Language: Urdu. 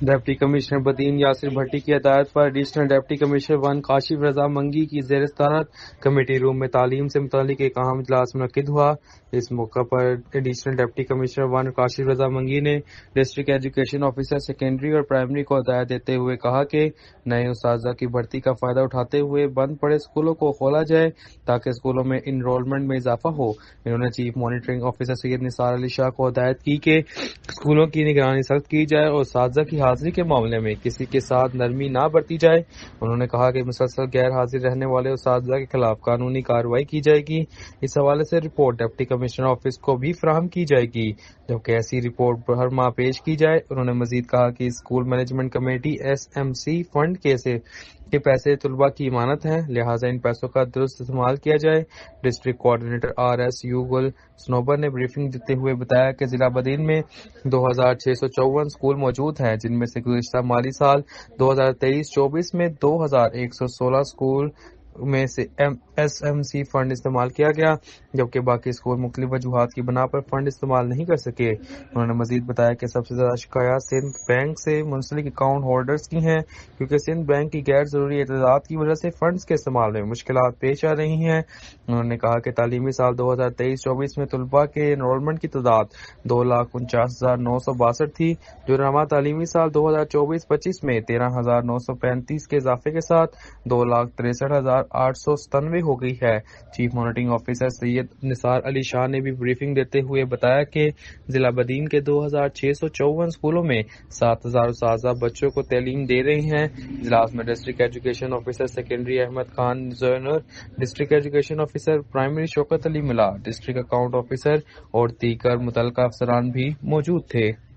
ڈپٹی کمشنر بدین یاسر بھٹی کی ہدایت پر ایڈیشنل ڈپٹی کمشنر 1 کاشف رضا منگی کی زیر صدارت کمیٹی روم میں تعلیم سے متعلق ایک اہم اجلاس منعقد ہوا۔ اس موقع پر ایڈیشنل ڈپٹی کمشنر 1 کاشف رضا منگی نے ڈسٹرکٹ ایجوکیشن آفیسر سیکنڈری اور پرائمری کو ہدایت دیتے ہوئے کہا کہ نئے اساتذہ کی بھرتی کا فائدہ اٹھاتے ہوئے بند پڑے اسکولوں کو کھولا جائے تاکہ اسکولوں میں انرولمنٹ میں اضافہ ہو۔ انہوں نے چیف مانیٹرنگ آفیسر سید نثار علی شاہ کو ہدایت کی کہ اسکولوں کی نگرانی سخت کی جائے اور اساتذہ کی حاضری کے معاملے میں کسی کے ساتھ نرمی نہ برتی جائے۔ انہوں نے کہا کہ مسلسل غیر حاضر رہنے والے اساتذہ کے خلاف قانونی کارروائی کی جائے گی۔ اس حوالے سے رپورٹ ڈپٹی کمشنر آفس کو بھی فراہم کی جائے گی جبکہ ایسی رپورٹ ہر ماہ پیش کی جائے۔ انہوں نے مزید کہا کہ school management committee SMC fund کے پیسے طلباء کی امانت ہیں، لہٰذا ان پیسوں کا درست استعمال کیا جائے۔ ڈسٹرکٹ کوآرڈینیٹر RSU گل سنوبر نے بریفنگ دیتے ہوئے بتایا کہ ضلع بدین میں 2654 اسکول موجود ہیں، جن میں سے گزشتہ مالی سال 2023-24 میں 2116 اسکول میں سے SMC فنڈ استعمال کیا گیا جبکہ باقی اسکول مختلف وجوہات کی بنا پر فنڈ استعمال نہیں کر سکے۔ انہوں نے مزید بتایا کہ سب سے زیادہ شکایات سندھ بینک سے منسلک اکاؤنٹ ہولڈرز کی ہیں کیونکہ سندھ بینک کی غیر ضروری اعتراضات کی وجہ سے فنڈز کے استعمال میں مشکلات پیش آ رہی ہیں۔ انہوں نے کہا کہ تعلیمی سال 2023-24 میں طلباء کے انرولمنٹ کی تعداد 2,49,962 تھی، جو رواں تعلیمی سال 2024-25 میں 13,935 کے اضافے کے ساتھ 2,63,897 ہو گئی ہے۔ چیف مانیٹرنگ آفیسر سید نثار علی شاہ نے بھی بریفنگ دیتے ہوئے بتایا کہ ضلع بدین کے 2,654 اسکولوں میں 7,000 اساتذہ بچوں کو تعلیم دے رہے ہیں۔ اجلاس میں district education officer secondary Ahmad Khan زینر، district education officer primary Shaukat Ali ملا، ڈسٹرکٹ اکاؤنٹ آفیسر اور دیگر متعلقہ افسران بھی موجود تھے۔